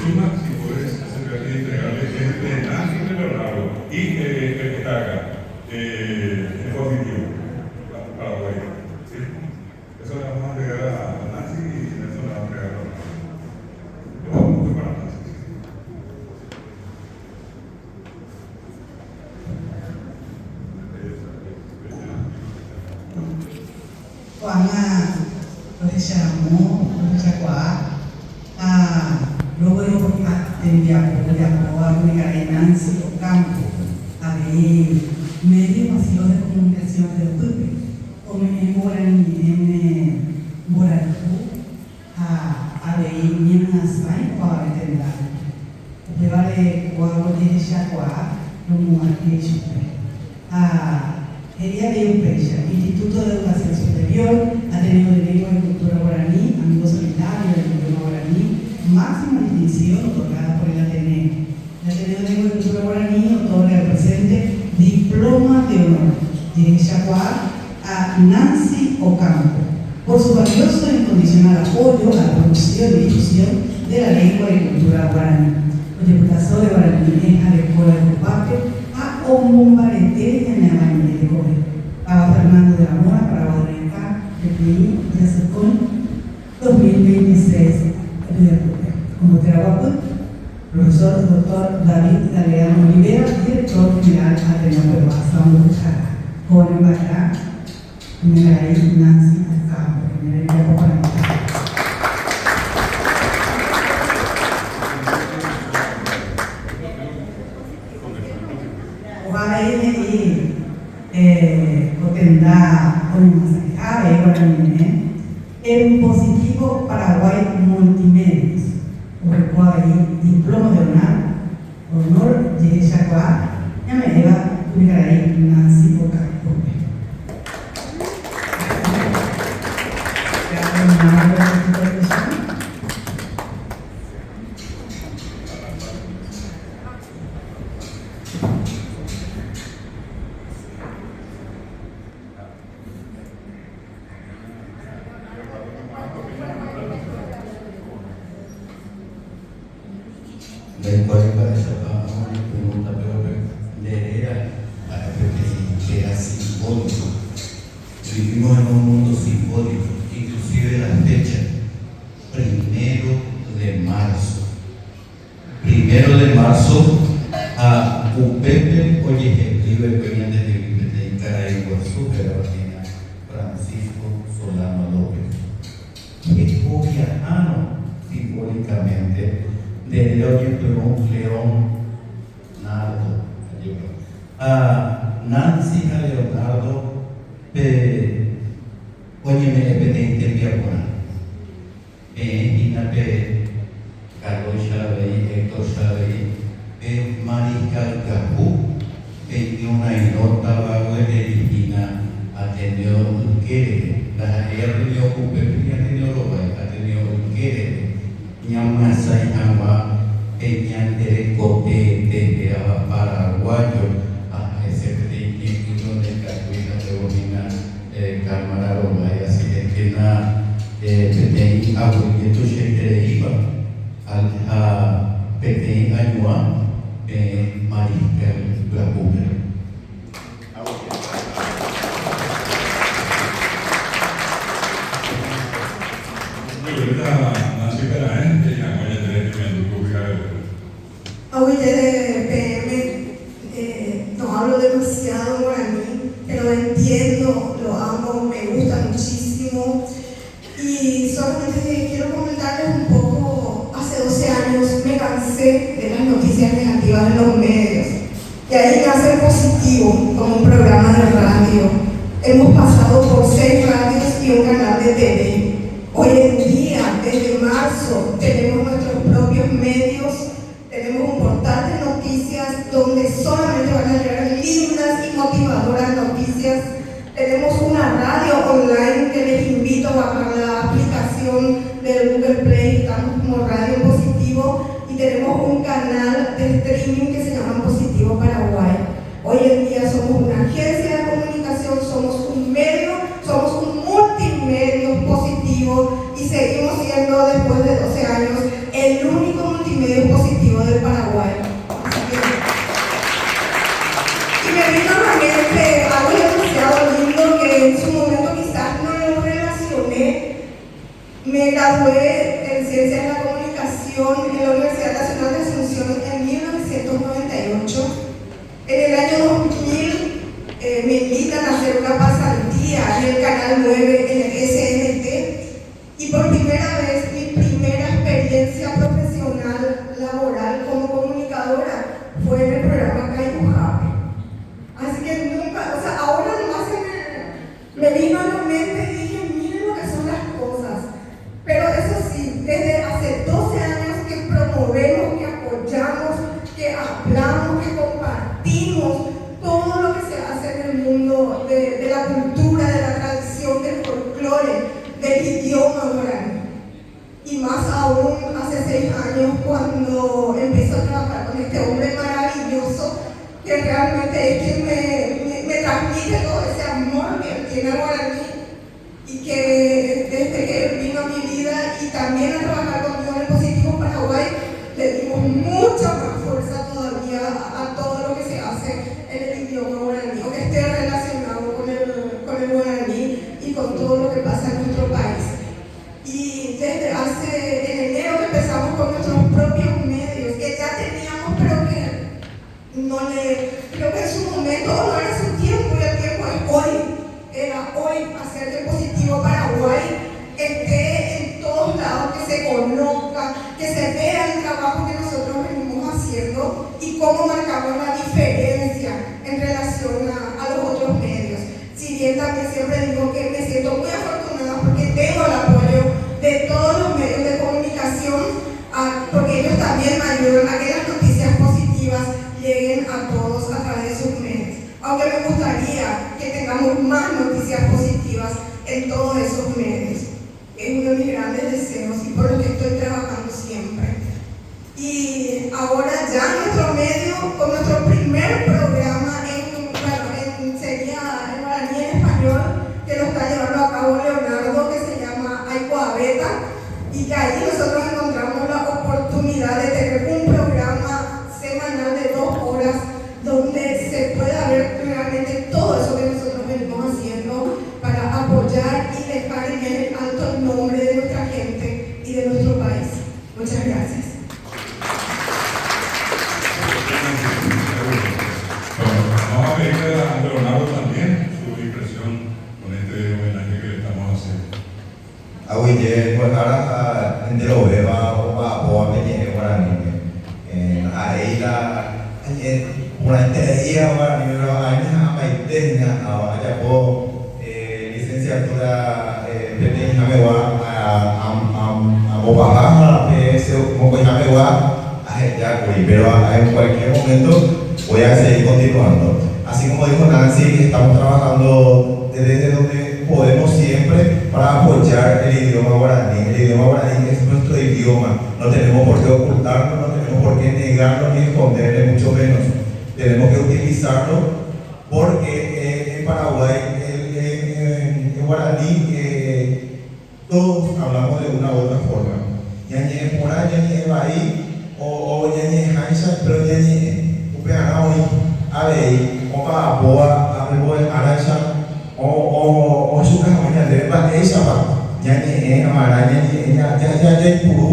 suma, si puedes acercarte y entregarle, es de Nancy de Leonardo y el que está acá, el positivo, Paraguay. ¿Sí? Eso le vamos a entregar a Nancy y eso le vamos a entregar a Leonardo. Yo voy para Nancy. Juana, pues llamó, pues luego a Nancy Ocampo, a medio vacío de comunicación del PUPE, como en Guaraní, en Guaraní, a Minas Bay, para entender. Prevale Guaraní de Chacua, no Muaquecho. Quería de Upecha, Instituto de Educación Superior, Ateneo de Lengua y Cultura Guaraní, Amigo Solidario del Idioma Guaraní, máxima distinción otorgada por el Ateneo. El Ateneo de Lengua y Cultura Guaraní otorga el presente Diploma de Honor de Chacuá a Nancy Ocampo por su valioso e incondicional apoyo a la promoción y difusión de la lengua y cultura guaraní. Los diputados de Guaraní es a la Escuela de Combate a Omumbarete en la Mañana de Cobre. A Fernando de la Mora para Guadalajara, el PI, Yasacón, 2026. Como Teraguapu, profesor Dr. David Galeano Olivera, director general Ateneo Peruano, San Bucara. Con el Bacará, Meraí Nancy Ocampo, Meraí Yapopanita. En positivo Paraguay Multimedios, diploma de honor de Chacuá, ya me lleva Cubicaray Nancy Ocampo. Vivimos en un mundo simbólico, inclusive la fecha, 1 de marzo, a Upepe Oye, libre venían desde Caraiguazú, Verabatina, Francisco Solano López. Es viajano simbólicamente de León Nardo, a Nancy a Leonardo. Oye, me repetí en Viapona. Inape, Carlos Chávez, Héctor Chávez, Mariscal Capú, una nota bajo de Regina, atendió Quere, la reunión con Pepe, atendió Roba, atendió Quere, Ñamasa y Jamba, Ñandere Cote, de Paraguayo, a ese pequeño de Cacuina de Bonina, Cámara Roba, y así que na pequeño abuelo de Iba, al pequeño año, Mariscal Capú. No hablo demasiado guaraní, pero entiendo, lo amo, me gusta muchísimo. Y solamente quiero comentarles un poco, hace 12 años me cansé de las noticias negativas en los medios. Y ahí nace Positivo, como un programa de radio. Hemos pasado por 6 radios y un canal de TV. Hoy en día, desde marzo, tenemos nuestros propios medios, tenemos un portal de noticias donde solamente van a llegar lindas y motivadoras noticias. Tenemos una radio online que les invito a bajar la aplicación del Google Play, estamos como Radio Positivo, y tenemos un canal de streaming que se llama Positivo Paraguay. Hoy en día somos una agencia de comunicación, somos un medio, somos un multimedio positivo y seguimos siendo, después de 12 años, el único multimedio promovemos, que apoyamos, que hablamos, que compartimos todo lo que se hace en el mundo de la cultura, de la tradición, del folclore, del idioma guaraní. Y más aún hace 6 años cuando empiezo a trabajar con este hombre maravilloso que realmente es quien me transmite todo ese amor que él tiene al guaraní y que desde que él vino a mi vida y también a trabajar conmigo en el Positivo Paraguay le dimos mucha más fuerza todavía a todo lo que se hace en el idioma guaraní o que esté relacionado con el guaraní y con todo lo que pasa en nuestro país. Y desde en enero que empezamos con nuestros propios medios, que ya teníamos, pero que creo que en su momento no era su tiempo y el tiempo es hoy. Era hoy hacer que el Positivo Paraguay esté en todos lados, que se conozca, que se vea el trabajo que nosotros venimos haciendo y cómo marcamos la diferencia en relación a los otros medios. Si bien también siempre digo que me siento muy afortunada porque tengo el apoyo de todos los medios de comunicación, porque ellos también me ayudan a que las noticias positivas lleguen a todos a través de sus medios. Aunque me gustaría que tengamos más noticias positivas en todos esos medios. Es uno de mis grandes deseos y por lo que estoy trabajando siempre. Y ahora ya nuestro medio, con nuestro primer programa sería en guaraní en español, que lo está llevando a cabo Leonardo, que se llama Aicoabeta, y que ahí nosotros encontramos la oportunidad de tener un programa semanal de 2 horas donde se pueda ver realmente todo eso que nosotros venimos haciendo para apoyar y dejar en el alto el nombre de nuestra gente y de nuestro país. Muchas gracias. Vamos a pedirle a Leonardo también su impresión con este homenaje que le estamos haciendo. Oye, pues ahora en lo que va a venir guaraní. Ahí una entrevista guaraní, pero hay una maestría, allá por licenciatura de Jamewa a Bobaja, como Jamewa a Jetacuri, pero en cualquier momento voy a seguir continuando. Así como dijo Nancy, estamos trabajando desde donde podemos siempre para apoyar el idioma guaraní. El idioma guaraní es nuestro idioma, no tenemos por qué ocultarlo, no tenemos por qué negarlo ni esconderlo, mucho menos. Tenemos que utilizarlo porque en Paraguay, en guaraní, todos hablamos de una u otra forma. Yañe por ahí, yañe bahí, o yañe hancha, pero yañe upeanaui, abei, opa apoa, abebo aracha, o suka mañana de ba esa ba, yañe amara, yañe ya puru,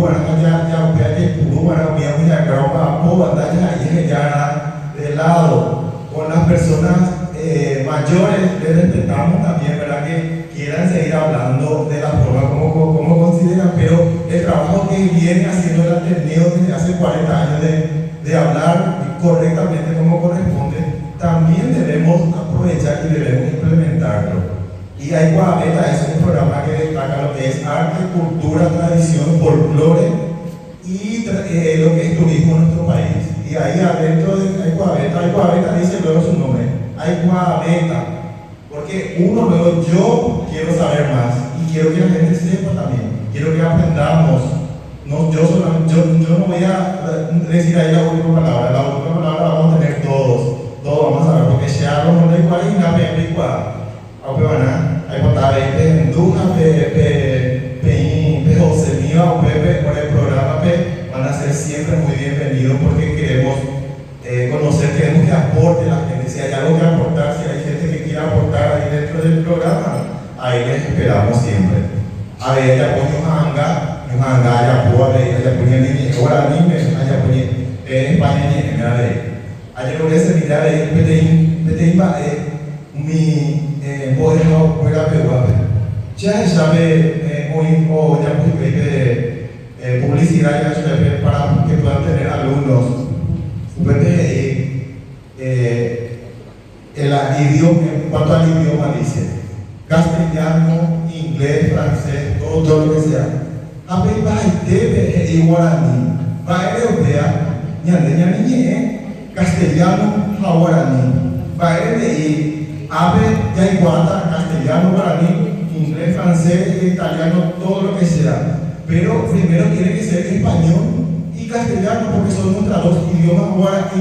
ya upea puru, ahora voy a mirar opa apoa, ya de lado con las personas mayores, les respetamos también, ¿verdad? Que quieran seguir hablando de la forma como consideran, pero el trabajo que viene haciendo el Ateneo desde hace 40 años de hablar correctamente como corresponde, también debemos aprovechar y debemos implementarlo. Y Aicoabeta es un programa que destaca lo que es arte, cultura, tradición, folclore y lo que es turismo en nuestro país. Y ahí adentro de Aicoabeta dice luego su nombre, Aicoabeta, porque luego yo quiero saber más y quiero que la gente sepa también, quiero que aprendamos. No, yo no voy a decir ahí la última palabra la vamos a tener todos vamos a saber, porque si hablo no de cuál y la pe aunque van a contar en Duja, José Mío, por el programa van a ser siempre muy bienvenidos porque queremos conocer, queremos que aporte la gente. Si hay algo que aportar, si hay gente que quiera aportar ahí dentro del programa, ahí les esperamos siempre. A ver, ya pongo hanga, ya puedo ver, ya ponía ni ahora ni me, ya ponía en España ni me a ver. Ayer lo que se mira de mi poder no fuera peor. Ya sabe hoy o ya pues publicidad ya sabe para que puedan tener alumnos. El idioma, en cuanto al idioma dice castellano, inglés, francés, todo lo que sea. A ver, va a debe guaraní, va a castellano, guaraní, baile ave, ya iguata, castellano, guaraní, inglés, francés, italiano, todo lo que sea. Pero primero tiene que ser español y castellano, porque son nuestros dos idiomas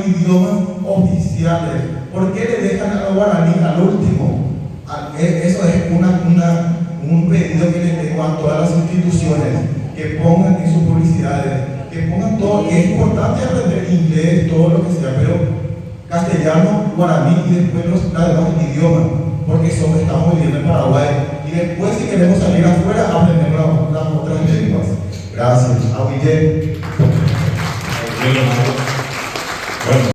idiomas oficiales. ¿Por qué le dejan al guaraní al último? Eso es un pedido que le tengo a todas las instituciones, que pongan en sus publicidades, que pongan todo, que es importante aprender inglés, todo lo que sea, pero castellano, guaraní y después los demás idiomas, porque estamos viviendo en Paraguay. Y después, si queremos salir afuera, aprendemos las otras lenguas. Gracias. Aguille. Bueno.